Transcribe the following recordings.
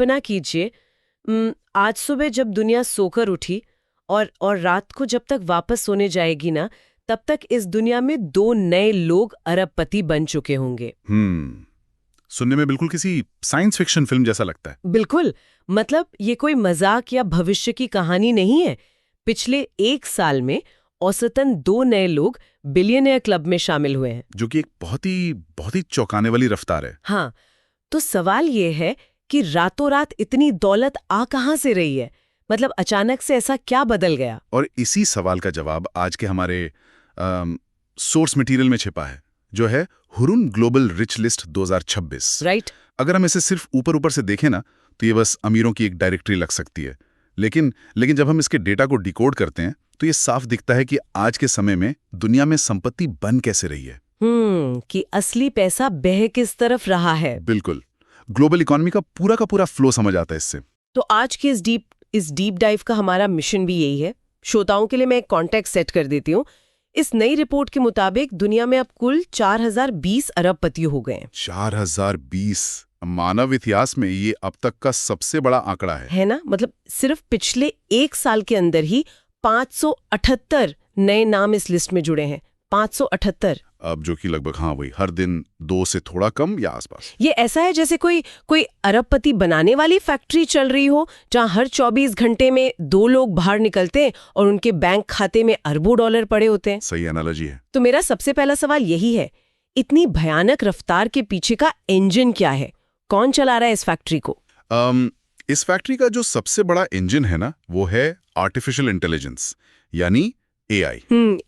कल्पना कीजिए, आज सुबह जब दुनिया सोकर उठी और रात को जब तक वापस सोने जाएगी ना, तब तक इस दुनिया में 2 नए लोग अरबपति बन चुके होंगे। सुनने में बिल्कुल किसी साइंस फिक्शन फिल्म जैसा लगता है। बिल्कुल, मतलब ये कोई मजाक या भविष्य की कहानी नहीं है। पिछले 1 साल में औसतन 2 नए लोग बिलियनियर क्लब में शामिल हुए हैं, जो कि एक बहुत ही चौंकाने वाली रफ्तार है। हाँ, तो सवाल ये है कि रातों रात इतनी दौलत आ कहां से रही है? मतलब अचानक से ऐसा क्या बदल गया? और इसी सवाल का जवाब आज के हमारे सोर्स मटेरियल में छिपा है, जो है Hurun global rich list 2026। Right. अगर हम इसे सिर्फ ऊपर से देखें ना, तो ये बस अमीरों की एक डायरेक्टरी लग सकती है। लेकिन जब हम इसके डेटा को डिकोड करते हैं, तो ये साफ दिखता है कि आज के समय में दुनिया में संपत्ति बन कैसे रही है। कि असली पैसा बह किस तरफ रहा है। बिल्कुल, ग्लोबल इकोनॉमी का पूरा फ्लो समझ आता है इससे। तो आज के इस डीप डाइव का हमारा मिशन भी यही है। श्रोताओं के लिए मैं एक कॉन्टेक्स्ट सेट कर देती हूँ। इस नई रिपोर्ट के मुताबिक दुनिया में अब कुल 4020 अरबपति हो गए हैं। 4020 मानव इतिहास में ये अब तक का सबसे बड़ा आंकड़ा है ना? मतलब सिर्फ पिछले 1 साल के अंदर ही 578 नए नाम इस लिस्ट में जुड़े हैं। 578। अब जो कि लगभग वही हर दिन 2 से थोड़ा कम या आसपास। ये ऐसा है जैसे कोई अरबपति बनाने वाली फैक्ट्री चल रही हो, जहां हर 24 घंटे में 2 लोग बाहर निकलते हैं और उनके बैंक खाते में अरबों डॉलर पड़े होते हैं। सही एनालॉजी है। तो मेरा सबसे पहला सवाल यही है, इतनी भयानक रफ्तार के पीछे का इंजन क्या है? कौन चला रहा है इस फैक्ट्री को? इस फैक्ट्री का जो सबसे बड़ा इंजन है ना, वो है आर्टिफिशियल इंटेलिजेंस, यानी एआई।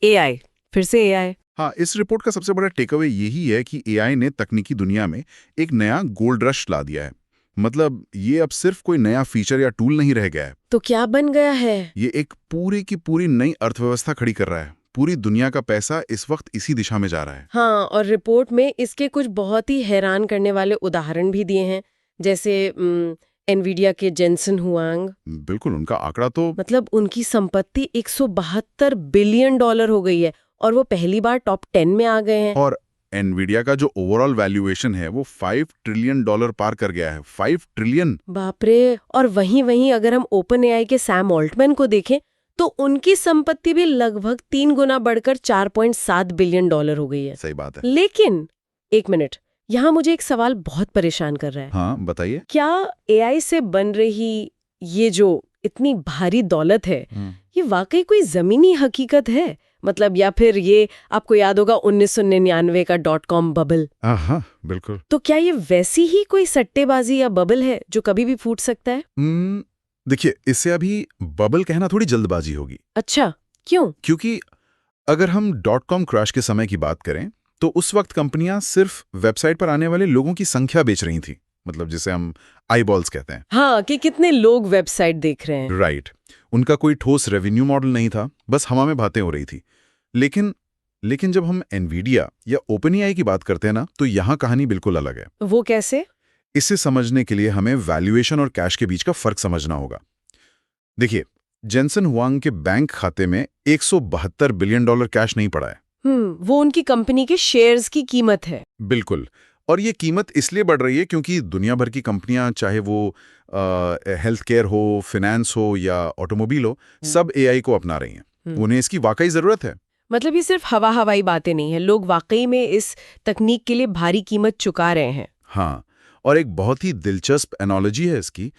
एआई, फिर से एआई। हाँ, इस रिपोर्ट का सबसे बड़ा टेकअवे यही है कि एआई ने तकनीकी दुनिया में एक नया गोल्ड रश ला दिया है। मतलब ये अब सिर्फ कोई नया फीचर या टूल नहीं रह गया है। तो क्या बन गया है? ये एक पूरी की पूरी नई अर्थव्यवस्था खड़ी कर रहा है। पूरी दुनिया का पैसा इस वक्त इसी दिशा में जा रहा है। हाँ, और रिपोर्ट में इसके कुछ बहुत ही हैरान करने वाले उदाहरण भी दिए हैं, जैसे एनवीडिया के जेनसन हुआंग। बिल्कुल, उनका आंकड़ा तो मतलब उनकी संपत्ति 172 बिलियन डॉलर हो गई है और वो पहली बार टॉप 10 में आ गए हैं। और एनवीडिया का जो ओवरऑल वैल्यूएशन है वो $5 ट्रिलियन पार कर गया है। 5 ट्रिलियन। बाप रे। और वहीं अगर हम ओपन एआई के सैम ऑल्टमैन को देखें, तो उनकी संपत्ति भी लगभग 3 गुना बढ़कर $4.7 बिलियन हो गई है। सही बात है। लेकिन एक मिनट, यहाँ मुझे एक सवाल बहुत परेशान कर रहा है। हाँ, बताइए। क्या एआई से बन रही ये जो इतनी भारी दौलत है, ये वाकई कोई जमीनी हकीकत है? मतलब या फिर ये आपको याद होगा 1999 का .com बबल। हाँ, बिल्कुल। तो क्या ये वैसी ही कोई सट्टेबाजी या बबल है जो कभी भी फूट सकता है? देखिए, इससे अभी बबल कहना थोड़ी जल्दबाजी होगी। अच्छा, क्यों? क्योंकि अगर हम .com क्रैश के समय की बात करें, तो उस वक्त कंपनियां सिर्फ वेबसाइट पर आने वाले लोगों की संख्या बेच रही थी। मतलब जिसे हम आईबॉल्स कहते हैं। हाँ, कि कितने लोग वेबसाइट देख रहे हैं। राइट। उनका कोई ठोस रेवेन्यू मॉडल नहीं था, बस हवा में बातें हो रही थी। लेकिन जब हम एनवीडिया या ओपनएआई की बात करते हैं ना, तो यहाँ कहानी बिल्कुल अलग है। वो कैसे? इसे समझने के लिए हमें वैल्यूएशन और कैश के बीच का फर्क समझना होगा। देखिए, जेनसन हुआंग के बैंक खाते में $172 बिलियन कैश नहीं पड़ा है। वो उनकी कंपनी के शेयर्स की कीमत है। बिल्कुल। और ये कीमत इसलिए बढ़ रही है क्योंकि दुनिया भर की कंपनियां, चाहे वो हेल्थ केयर हो, फिनेंस हो या ऑटोमोबाइल हो, सब एआई को अपना रही हैं। उन्हें इसकी वाकई जरूरत है। मतलब ये सिर्फ हवाई बातें नहीं है, लोग वाकई में इस तकनीक के लिए भारी कीमत चुका रहे हैं। हाँ, और एक बहुत ही दिलचस्प एनालॉजी है इसकी।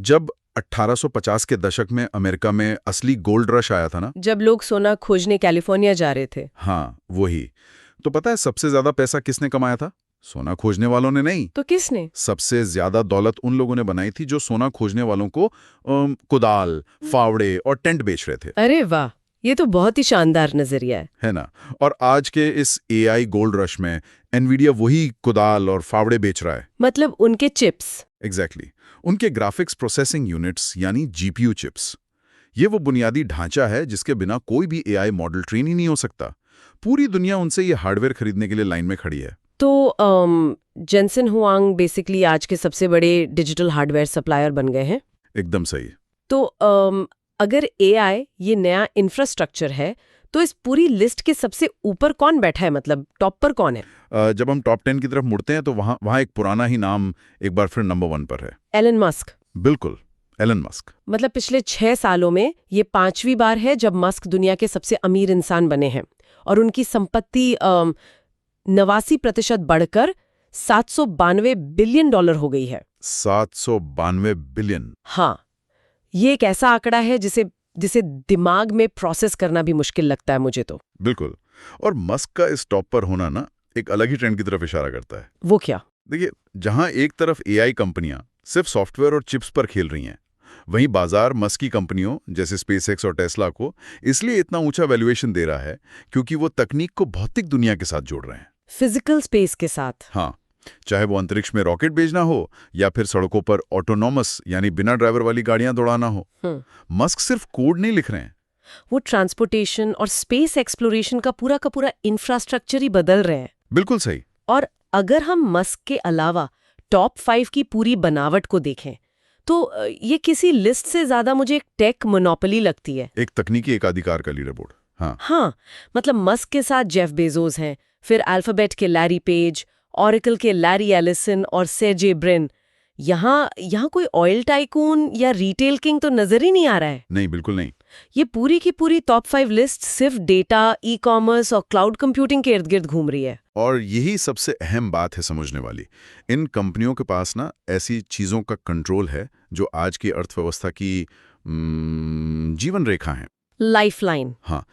जब 1850 के दशक में अमेरिका में असली गोल्ड रश आया था ना, जब लोग सोना खोजने कैलिफोर्निया जा रहे थे। हाँ, वही। तो पता है सबसे ज्यादा पैसा किसने कमाया था? सोना खोजने वालों ने नहीं। तो किसने? सबसे ज्यादा दौलत उन लोगों ने बनाई थी जो सोना खोजने वालों को कुदाल, फावड़े और टेंट बेच रहे थे। अरे वाह, ये तो बहुत ही शानदार नजरिया है ना? और आज के इस एआई गोल्ड रश में एनवीडिया वही कुदाल और फावड़े बेच रहा है। मतलब उनके चिप्स। एग्जैक्टली। उनके ग्राफिक्स प्रोसेसिंग यूनिट्स यानी जीपीयू चिप्स। ये वो बुनियादी ढांचा है जिसके बिना कोई भी एआई मॉडल ट्रेन ही नहीं हो सकता। पूरी दुनिया उनसे ये हार्डवेयर खरीदने के लिए लाइन में खड़ी है। तो जेनसन हुआंग बेसिकली आज के सबसे बड़े डिजिटल हार्डवेयर सप्लायर बन गए हैं। एकदम सही। तो अगर एआई ये नया इंफ्रास्ट्रक्चर है, तो इस पूरी लिस्ट के सबसे ऊपर कौन बैठा है? मतलब टॉप पर कौन है? जब हम टॉप 10 की तरफ मुड़ते हैं तो वहाँ एक पुराना ही नाम एक बार फिर नंबर 1 पर है। Elon Musk. बिल्कुल, एलन मस्क। मतलब पिछले 6 सालों में ये 5वीं बार है जब मस्क दुनिया के सबसे अमीर इंसान बने हैं और उनकी संपत्ति 89% बढ़कर $792 बिलियन हो गई है। 792 बिलियन। हाँ, ये एक ऐसा आंकड़ा है जिसे दिमाग में प्रोसेस करना भी मुश्किल लगता है मुझे तो। बिल्कुल, और मस्क का इस टॉप पर होना ना एक अलग ही ट्रेंड की तरफ इशारा करता है। वो क्या? देखिए, जहां एक तरफ एआई कंपनियां सिर्फ सॉफ्टवेयर और चिप्स पर खेल रही हैं, वहीं बाजार मस्क की कंपनियों जैसे स्पेसएक्स और टेस्ला को इसलिए इतना ऊंचा वैल्यूएशन दे रहा है क्योंकि वो तकनीक को भौतिक दुनिया के साथ जोड़ रहे हैं, फिजिकल स्पेस के साथ। हाँ, चाहे वो अंतरिक्ष में रॉकेट भेजना हो या फिर सड़कों पर ऑटोनॉमस यानी बिना ड्राइवर वाली गाड़ियां दौड़ाना हो। मस्क सिर्फ कोड नहीं लिख रहे हैं, वो ट्रांसपोर्टेशन और स्पेस एक्सप्लोरेशन का पूरा इंफ्रास्ट्रक्चर ही बदल रहे हैं। बिल्कुल सही। और अगर हम मस्क के अलावा टॉप 5 की पूरी बनावट को देखें तो ये किसी लिस्ट से ज्यादा मुझे एक टेक मोनोपोली लगती है। एक तकनीकी एकाधिकार का लीडर बोर्ड। हाँ, मतलब मस्क के साथ जेफ बेजोस हैं, फिर अल्फाबेट के लैरी पेज, ऑरेकल के लैरी एलिसन और सेर्जे ब्रिन। यहाँ कोई ऑयल टाइकून या रिटेल किंग तो नजर ही नहीं आ रहा है। नहीं, बिल्कुल नहीं। ये पूरी की पूरी टॉप 5 लिस्ट सिर्फ डेटा, ई कॉमर्स और क्लाउड कंप्यूटिंग के इर्द गिर्द घूम रही है। और यही सबसे अहम बात है समझने वाली। इन कंपनियों के पास ना ऐसी चीजों का कंट्रोल है जो आज की अर्थव्यवस्था की जीवन रेखा है, लाइफलाइन। हाँ,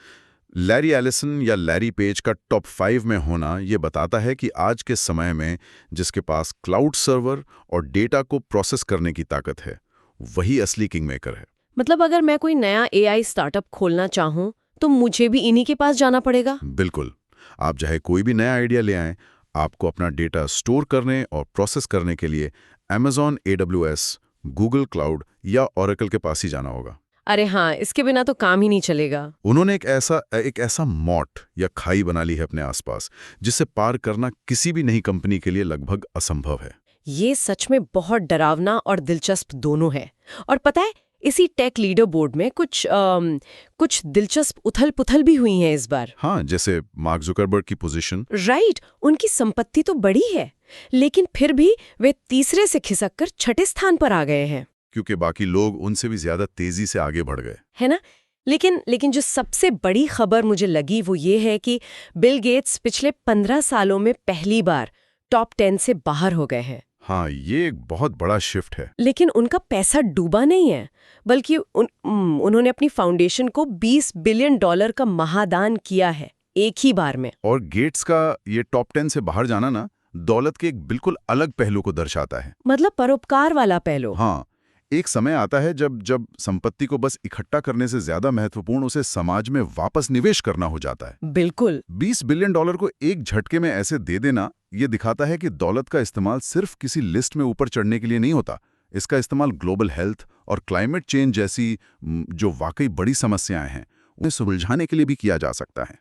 लैरी एलिसन या लैरी पेज का टॉप 5 में होना ये बताता है कि आज के समय में जिसके पास क्लाउड सर्वर और डेटा को प्रोसेस करने की ताकत है, वही असली किंग मेकर है। मतलब अगर मैं कोई नया एआई स्टार्टअप खोलना चाहूं तो मुझे भी इन्हीं के पास जाना पड़ेगा? बिल्कुल। आप चाहे कोई भी नया आइडिया ले आएं, आपको अपना डेटा स्टोर करने और प्रोसेस करने के लिए Amazon AWS, गूगल क्लाउड या ओरेकल के पास ही जाना होगा। अरे हाँ, इसके बिना तो काम ही नहीं चलेगा। उन्होंने एक ऐसा मॉट या खाई बना ली है अपने आसपास जिसे पार करना किसी भी नई कंपनी के लिए लगभग असंभव है। ये सच में बहुत डरावना और दिलचस्प दोनों है। और पता है, इसी टेक लीडर बोर्ड में कुछ दिलचस्प उथल-पुथल भी हुई हैं इस बार। हाँ, जैसे मार्क जुकरबर्ग की पोजीशन। राइट, उनकी संपत्ति तो बड़ी है, लेकिन फिर भी वे तीसरे से खिसककर 6ठे स्थान पर आ गए हैं। क्योंकि बाकी लोग उनसे भी ज्यादा तेजी से आगे बढ़ गए, है ना? लेकिन जो सबसे बड़ी खबर मुझे लगी वो ये है कि बिल गेट्स पिछले 15 सालों में पहली बार टॉप 10 से बाहर हो गए हैं। हाँ, ये एक बहुत बड़ा शिफ्ट है। लेकिन उनका पैसा डूबा नहीं है, बल्कि उन्होंने अपनी फाउंडेशन को $20 बिलियन का महादान किया है एक ही बार में। और गेट्स का ये टॉप 10 से बाहर जाना ना दौलत के एक बिल्कुल अलग पहलू को दर्शाता है। मतलब परोपकार वाला पहलू। हाँ, एक समय आता है जब संपत्ति को बस इकट्ठा करने से ज्यादा महत्वपूर्ण उसे समाज में वापस निवेश करना हो जाता है। बिल्कुल। $20 बिलियन को एक झटके में ऐसे दे देना ये दिखाता है कि दौलत का इस्तेमाल सिर्फ किसी लिस्ट में ऊपर चढ़ने के लिए नहीं होता। इसका इस्तेमाल ग्लोबल हेल्थ और क्लाइमेट चेंज जैसी जो वाकई बड़ी समस्याएं हैं उन्हें सुलझाने के लिए भी किया जा सकता है।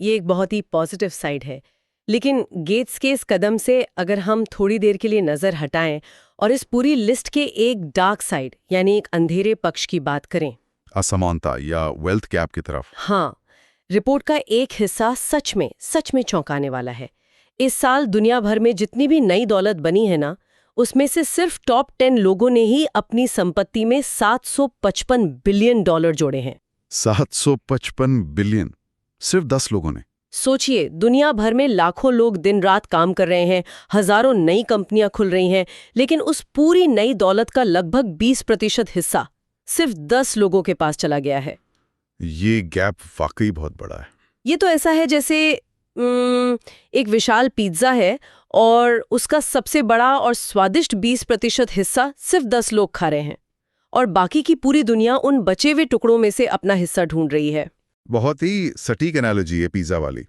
ये एक बहुत ही पॉजिटिव साइड है। लेकिन गेट्स के इस कदम से अगर हम थोड़ी देर के लिए नजर हटाएं और इस पूरी लिस्ट के एक डार्क साइड यानी एक अंधेरे पक्ष की बात करें, असमानता या वेल्थ गैप की तरफ। हाँ, रिपोर्ट का एक हिस्सा सच में चौंकाने वाला है। इस साल दुनिया भर में जितनी भी नई दौलत बनी है ना, उसमें से सिर्फ टॉप 10 लोगों ने ही अपनी संपत्ति में $755 बिलियन जोड़े हैं। 755 बिलियन सिर्फ 10 लोगों ने। सोचिए, दुनिया भर में लाखों लोग दिन रात काम कर रहे हैं, हजारों नई कंपनियां खुल रही हैं, लेकिन उस पूरी नई दौलत का लगभग 20% हिस्सा सिर्फ 10 लोगों के पास चला गया है। ये गैप वाकई बहुत बड़ा है। ये तो ऐसा है जैसे एक विशाल पिज्जा है और उसका सबसे बड़ा और स्वादिष्ट 20% हिस्सा सिर्फ 10 लोग खा रहे हैं और बाकी की पूरी दुनिया उन बचे हुए टुकड़ों में से अपना हिस्सा ढूंढ रही है। बहुत ही सटीक एनालॉजी है पिज्जा वाली।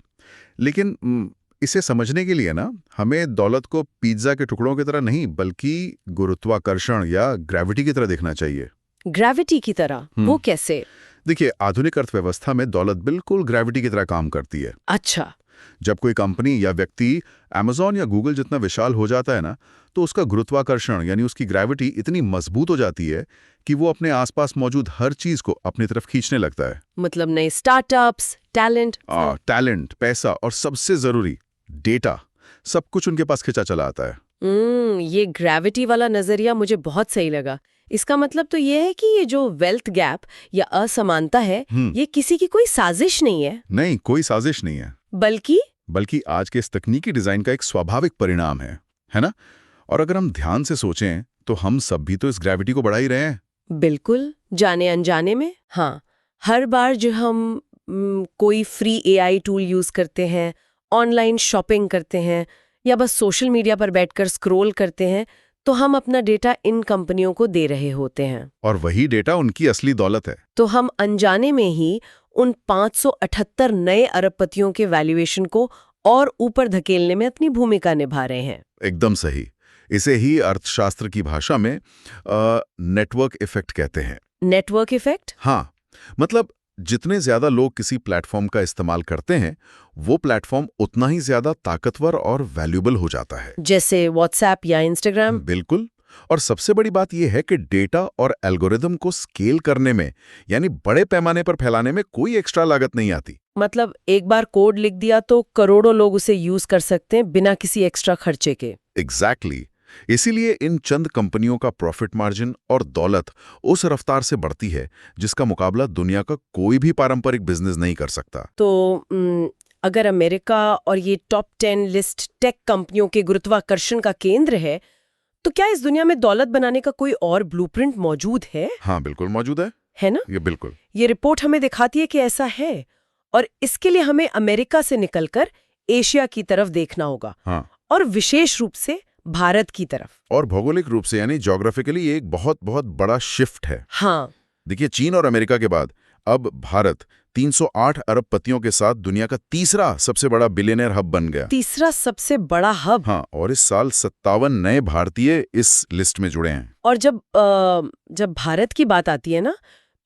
लेकिन इसे समझने के लिए ना हमें दौलत को पिज्जा के टुकड़ों की तरह नहीं बल्कि गुरुत्वाकर्षण या ग्रेविटी की तरह देखना चाहिए। ग्रेविटी की तरह? वो कैसे? देखिए, आधुनिक अर्थव्यवस्था में दौलत बिल्कुल ग्रेविटी की तरह काम करती है। अच्छा। जब कोई कंपनी या व्यक्ति Amazon या गूगल जितना विशाल हो जाता है ना, तो उसका गुरुत्वाकर्षण यानी उसकी ग्रेविटी इतनी मजबूत हो जाती है कि वो अपने आसपास मौजूद हर चीज को अपनी तरफ खींचने लगता है। मतलब नए स्टार्टअप्स, टैलेंट, पैसा और सबसे जरूरी डेटा, सब कुछ उनके पास खिंचा चला आता है। ये ग्रेविटी वाला नजरिया मुझे बहुत सही लगा। इसका मतलब तो ये है कि ये जो वेल्थ गैप या असमानता है, ये किसी की कोई साजिश नहीं है। नहीं, कोई साजिश नहीं है, बल्कि आज के इस तकनीकी डिजाइन का एक स्वाभाविक परिणाम है ना? और अगर हम ध्यान से सोचें तो हम सब भी तो इस ग्रेविटी को बढ़ा ही रहे हैं। बिल्कुल, जाने अनजाने में। हाँ, हर बार जो हम कोई फ्री एआई टूल यूज करते हैं, ऑनलाइन शॉपिंग करते हैं या बस सोशल मीडिया पर बैठकर स्क्रॉल करते हैं, तो हम अपना डेटा इन कंपनियों को दे रहे होते हैं। और वही डेटा उनकी असली दौलत है। तो हम अनजाने में ही उन 578 नए अरबपतियों के वैल्यूएशन को और ऊपर धकेलने में अपनी भूमिका निभा रहे हैं। एकदम सही। इसे ही अर्थशास्त्र की भाषा में नेटवर्क इफेक्ट कहते हैं। Network effect? हाँ, मतलब जितने ज्यादा लोग किसी प्लेटफॉर्म का इस्तेमाल करते हैं, वो प्लेटफॉर्म उतना ही ज्यादा ताकतवर और वैल्यूएबल हो जाता है। जैसे व्हाट्सएप या इंस्टाग्राम? बिल्कुल। और सबसे बड़ी बात यह है कि डेटा और एल्गोरिदम को स्केल करने में, यानी बड़े पैमाने पर फैलाने में कोई एक्स्ट्रा लागत नहीं आती। मतलब एक बार कोड लिख दिया तो करोड़ों लोग उसे यूज कर सकते हैं बिना किसी एक्स्ट्रा खर्चे के। एग्जैक्टली। इसीलिए इन चंद कंपनियों का प्रॉफिट मार्जिन और दौलत उस रफ्तार से बढ़ती है जिसका मुकाबला दुनिया का कोई भी पारंपरिक बिजनेस नहीं कर सकता। तो अगर अमेरिका और ये टॉप 10 लिस्ट टेक कंपनियों के गुरुत्वाकर्षण का केंद्र है, तो क्या इस दुनिया में दौलत बनाने का कोई और ब्लूप्रिंट मौजूद है? हाँ, बिल्कुल मौजूद है ना? ये बिल्कुल। ये रिपोर्ट हमें दिखाती है कि ऐसा है, और इसके लिए हमें अमेरिका से निकलकर एशिया की तरफ देखना होगा। हाँ। और विशेष रूप से भारत की तरफ। और भौगोलिक रूप से यानी ज्योग्राफिकली एक बहुत बहुत बड़ा शिफ्ट है। हाँ। देखिए, चीन और अमेरिका के बाद अब भारत 308 अरबपतियों के साथ दुनिया का तीसरा सबसे बड़ा बिलियनर हब बन गया। तीसरा सबसे बड़ा हब? हाँ, और इस साल 57 नए भारतीय इस लिस्ट में जुड़े हैं। और जब भारत की बात आती है ना,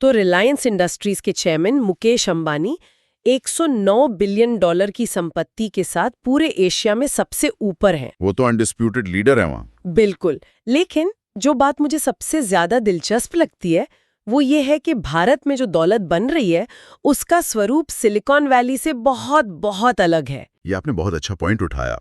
तो रिलायंस इंडस्ट्रीज के chairman Mukesh Ambani 109 billion dollar की संपत्ति के साथ पूरे एशिया में सबसे ऊपर हैं। वो तो अनडिस्प्यूटेड लीडर है वहाँ। बिल्कुल। लेकिन जो बात मुझे सबसे ज्यादा दिलचस्प लगती है वो ये है कि भारत में जो दौलत बन रही है उसका स्वरूप सिलिकॉन वैली से बहुत बहुत अलग है। ये आपने बहुत अच्छा पॉइंट उठाया।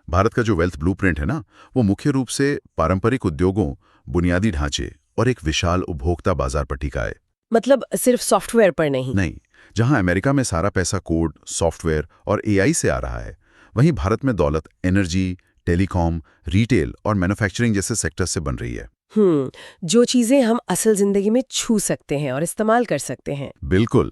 भारत का जो वेल्थ ब्लूप्रिंट है ना, वो मुख्य रूप से पारंपरिक उद्योगों, बुनियादी ढांचे और एक विशाल उपभोक्ता बाजार पर टिका है। मतलब सिर्फ सॉफ्टवेयर पर नहीं। जहां अमेरिका में सारा पैसा कोड, सॉफ्टवेयर और एआई से आ रहा है, वहीं भारत में दौलत एनर्जी, टेलीकॉम, रिटेल और मैन्युफैक्चरिंग जैसे सेक्टर से बन रही है। जो चीजें हम असल जिंदगी में छू सकते हैं और इस्तेमाल कर सकते हैं। बिल्कुल।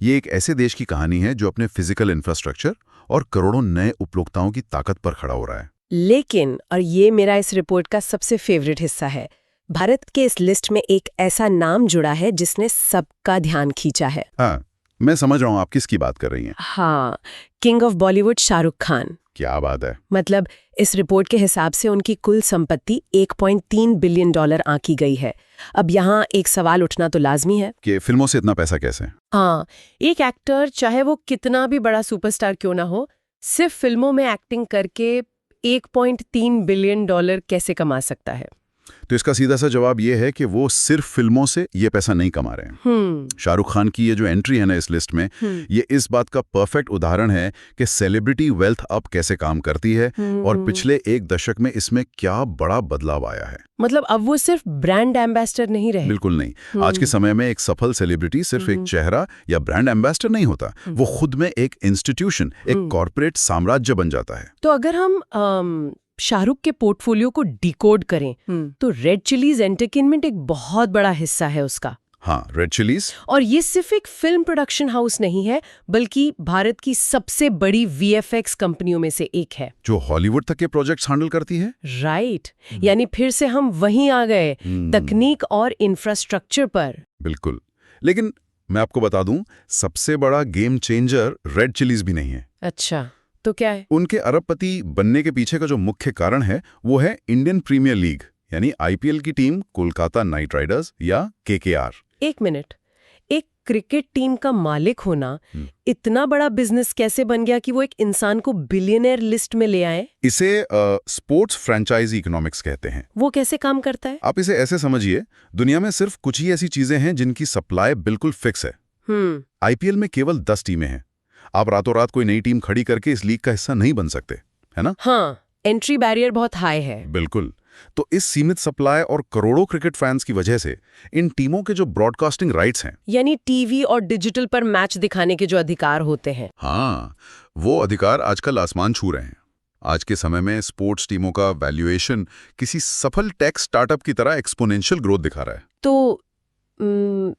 ये एक ऐसे देश की कहानी है जो अपने फिजिकल इंफ्रास्ट्रक्चर और करोड़ों नए उपभोक्ताओं की ताकत पर खड़ा हो रहा है। लेकिन, और ये मेरा इस रिपोर्ट का सबसे फेवरेट हिस्सा है, भारत के इस लिस्ट में एक ऐसा नाम जुड़ा है जिसने सबका ध्यान खींचा है। हाँ, मैं समझ रहा हूँ आप किसकी बात कर रही हैं। हाँ, किंग ऑफ बॉलीवुड शाहरुख खान। क्या बात है। मतलब इस रिपोर्ट के हिसाब से उनकी कुल संपत्ति 1.3 बिलियन डॉलर आंकी गई है। अब यहाँ एक सवाल उठना तो लाजमी है कि फिल्मों से इतना पैसा कैसे? हाँ, एक एक्टर चाहे वो कितना भी बड़ा सुपरस्टार क्यों ना हो, सिर्फ फिल्मों में एक्टिंग करके 1.3 बिलियन डॉलर कैसे कमा सकता है? तो इसका सीधा सा जवाब ये है कि वो सिर्फ फिल्मों से ये पैसा नहीं कमा रहे हैं। शाहरुख खान की ये जो एंट्री है ना इस लिस्ट में, ये इस बात का परफेक्ट उदाहरण है कि सेलिब्रिटी वेल्थ अब कैसे काम करती है और पिछले एक दशक में इसमें क्या बड़ा बदलाव आया है। मतलब अब वो सिर्फ ब्रांड एम्बेसडर नहीं रहे। बिल्कुल नहीं। आज के समय में एक सफल सेलिब्रिटी सिर्फ एक चेहरा या ब्रांड एम्बेसडर नहीं होता, वो खुद में एक इंस्टीट्यूशन, एक कॉर्पोरेट साम्राज्य बन जाता है। तो अगर हम शाहरुख के पोर्टफोलियो को डिकोड करें तो रेड चिलीज एंटरटेनमेंट एक बहुत बड़ा हिस्सा है उसका। हाँ, रेड चिलीज। और ये सिर्फ एक फिल्म प्रोडक्शन हाउस नहीं है, बल्कि भारत की सबसे बड़ी वीएफएक्स कंपनियों में से एक है, जो हॉलीवुड तक के प्रोजेक्ट्स हैंडल करती है। राइट। यानी फिर से हम वहीं आ गए, तकनीक और इंफ्रास्ट्रक्चर पर। बिल्कुल। लेकिन मैं आपको बता दूं, सबसे बड़ा गेम चेंजर रेड चिलीज भी नहीं है। अच्छा, तो क्या है? उनके अरबपति बनने के पीछे का जो मुख्य कारण है वो है इंडियन प्रीमियर लीग, यानी आईपीएल की टीम कोलकाता नाइट राइडर्स या केकेआर। एक मिनट, एक क्रिकेट टीम का मालिक होना इतना बड़ा बिजनेस कैसे बन गया कि वो एक इंसान को बिलियनर लिस्ट में ले आए? इसे स्पोर्ट्स फ्रेंचाइजी इकोनॉमिक्स कहते हैं। वो कैसे काम करता है? आप इसे ऐसे समझिए, दुनिया में सिर्फ कुछ ही ऐसी चीजें हैं जिनकी सप्लाई बिल्कुल फिक्स है। आईपीएल में केवल 10 टीमें हैं। आप रातों रात कोई नई टीम खड़ी करके इस लीग का हिस्सा नहीं बन सकते, है ना? हाँ, एंट्री बैरियर बहुत हाई है। बिल्कुल। तो इस सीमित सप्लाई और करोड़ों क्रिकेट फैंस की वजह से इन टीमों के जो ब्रॉडकास्टिंग राइट्स हैं, यानी टीवी और डिजिटल पर मैच दिखाने के जो अधिकार होते हैं, हाँ, वो अधिकार आजकल आसमान छू रहे हैं। आज के समय में स्पोर्ट्स टीमों का वैल्यूएशन किसी सफल टेक स्टार्टअप की तरह एक्सपोनेंशियल ग्रोथ दिखा रहा है। तो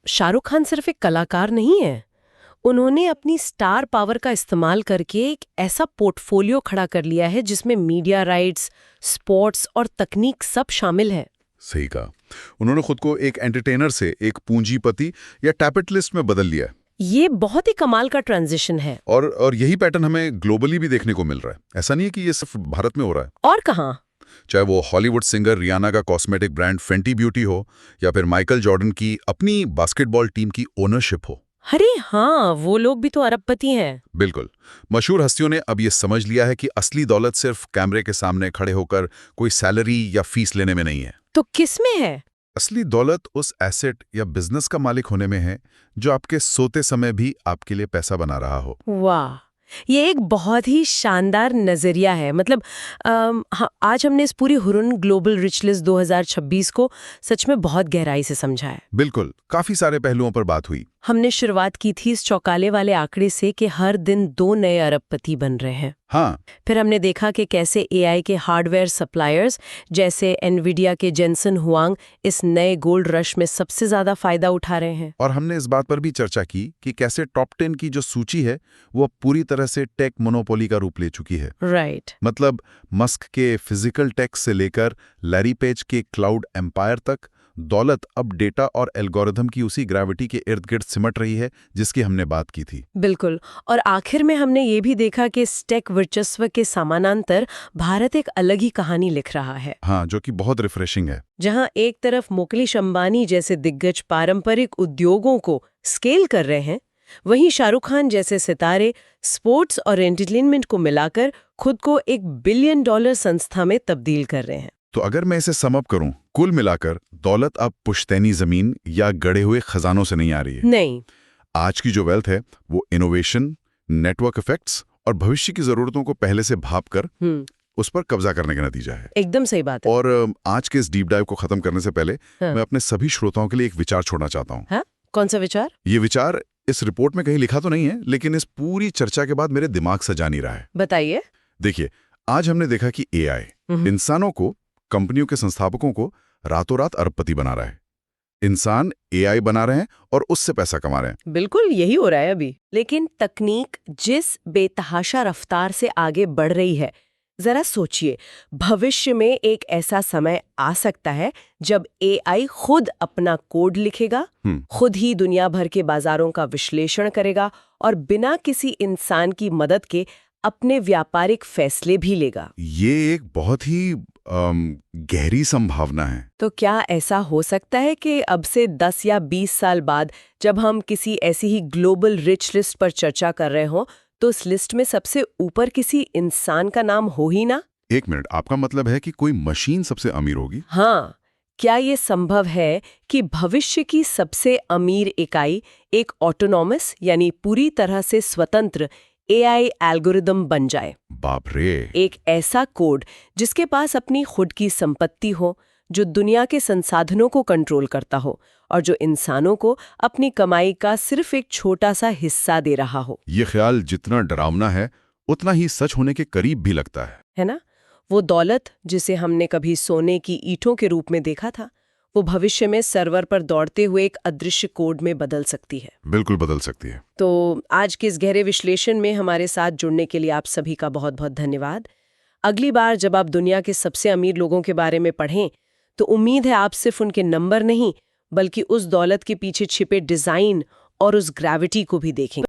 शाहरुख खान सिर्फ एक कलाकार नहीं है, उन्होंने अपनी स्टार पावर का इस्तेमाल करके एक ऐसा पोर्टफोलियो खड़ा कर लिया है जिसमें मीडिया राइट्स, स्पोर्ट्स और तकनीक सब शामिल है। सही कहा। उन्होंने खुद को एक एंटरटेनर से एक पूंजीपति या कैपिटलिस्ट में बदल लिया है। ये बहुत ही कमाल का ट्रांजिशन है। और यही पैटर्न हमें ग्लोबली भी देखने को मिल रहा है। ऐसा नहीं है कि ये सिर्फ भारत में हो रहा है। और कहाँ? चाहे वो हॉलीवुड सिंगर रियाना का कॉस्मेटिक ब्रांड फेंटी ब्यूटी हो, या फिर माइकल जॉर्डन की अपनी बास्केटबॉल टीम की ओनरशिप हो। अरे हाँ, वो लोग भी तो अरबपति हैं। बिल्कुल। मशहूर हस्तियों ने अब ये समझ लिया है कि असली दौलत सिर्फ कैमरे के सामने खड़े होकर कोई सैलरी या फीस लेने में नहीं है। तो किस में है? असली दौलत उस एसेट या बिजनेस का मालिक होने में है जो आपके सोते समय भी आपके लिए पैसा बना रहा हो। वाह, ये एक बहुत ही शानदार नजरिया है। मतलब आज हमने इस पूरी हुरुन ग्लोबल रिच लिस्ट 2026 को सच में बहुत गहराई से समझा है। बिल्कुल, काफी सारे पहलुओं पर बात हुई। हमने शुरुआत की थी इस चौंकाने वाले आंकड़े से कि हर दिन 2 नए अरबपति बन रहे हैं। हाँ। फिर हमने देखा कि कैसे एआई के हार्डवेयर सप्लायर्स जैसे एनवीडिया के जेनसन हुआंग इस नए गोल्ड रश में सबसे ज्यादा फायदा उठा रहे हैं। और हमने इस बात पर भी चर्चा की कि कैसे टॉप 10 की जो सूची है वो पूरी तरह से टेक मोनोपोली का रूप ले चुकी है। राइट। मतलब मस्क के फिजिकल टेक से लेकर लैरी पेज के क्लाउड एम्पायर तक दौलत अब डेटा और एल्गोरिथम की उसी ग्रेविटी के इर्द गिर्द सिमट रही है जिसकी हमने बात की थी। बिल्कुल। और आखिर में हमने ये भी देखा कि टेक वर्चस्व के समानांतर भारत एक अलग ही कहानी लिख रहा है। हाँ, जो कि बहुत रिफ्रेशिंग है। जहां एक तरफ मुकेश अंबानी जैसे दिग्गज पारंपरिक उद्योगों को स्केल कर रहे हैं, वहीं शाहरुख खान जैसे सितारे स्पोर्ट्स और एंटरटेनमेंट को मिलाकर खुद को एक $1 बिलियन संस्था में तब्दील कर रहे हैं। तो अगर मैं इसे सम अप करूं, कुल मिलाकर दौलत अब पुश्तैनी जमीन या गड़े हुए खजानों से नहीं आ रही है। नहीं, आज की जो वेल्थ है वो इनोवेशन, नेटवर्क इफेक्ट्स और भविष्य की जरूरतों को पहले से भांपकर उस पर कब्जा करने का नतीजा है। एकदम सही बात है। और आज के इस डीप डाइव को खत्म करने से पहले मैं अपने सभी श्रोताओं के लिए एक विचार छोड़ना चाहता हूँ। हाँ? कौन सा विचार? ये विचार इस रिपोर्ट में कहीं लिखा तो नहीं है, लेकिन इस पूरी चर्चा के बाद मेरे दिमाग से जा नहीं रहा है। बताइए। देखिए, आज हमने देखा कि एआई इंसानों को, कंपनियों के संस्थापकों को रातों रात अरबपति बना रहा है। इंसान एआई बना रहे हैं और उससे पैसा कमा रहे हैं। बिल्कुल यही हो रहा है अभी। लेकिन तकनीक जिस बेतहाशा रफ्तार से आगे बढ़ रही है, जरा सोचिए, भविष्य में एक ऐसा समय आ सकता है जब एआई खुद अपना कोड लिखेगा, खुद ही दुनिया भर के बाजारों का विश्लेषण करेगा और बिना किसी इंसान की मदद के अपने व्यापारिक फैसले भी लेगा। ये एक बहुत ही गहरी संभावना है। तो क्या ऐसा हो सकता है कि अब से 10 या 20 साल बाद जब हम किसी ऐसी ही ग्लोबल रिच लिस्ट पर चर्चा कर रहे हों, तो उस लिस्ट में सबसे ऊपर किसी इंसान का नाम हो ही ना? एक मिनट, आपका मतलब है कि कोई मशीन सबसे अमीर होगी? हाँ। क्या ये संभव है कि भविष्य की सबसे अमीर इकाई एक ऑटोनॉमस यानी पूरी तरह से स्वतंत्र एआई एल्गोरिदम बन जाए? बाप रे! एक ऐसा कोड जिसके पास अपनी खुद की संपत्ति हो, जो दुनिया के संसाधनों को कंट्रोल करता हो और जो इंसानों को अपनी कमाई का सिर्फ एक छोटा सा हिस्सा दे रहा हो। ये ख्याल जितना डरावना है उतना ही सच होने के करीब भी लगता है ना? वो दौलत जिसे हमने कभी सोने की ईंटों के रूप में देखा था, वो भविष्य में सर्वर पर दौड़ते हुए एक अदृश्य कोड में बदल सकती है। बिल्कुल बदल सकती है। तो आज के इस गहरे विश्लेषण में हमारे साथ जुड़ने के लिए आप सभी का बहुत बहुत धन्यवाद। अगली बार जब आप दुनिया के सबसे अमीर लोगों के बारे में पढ़ें, तो उम्मीद है आप सिर्फ उनके नंबर नहीं, बल्कि उस दौलत के पीछे छिपे डिजाइन और उस ग्रेविटी को भी देखेंगे।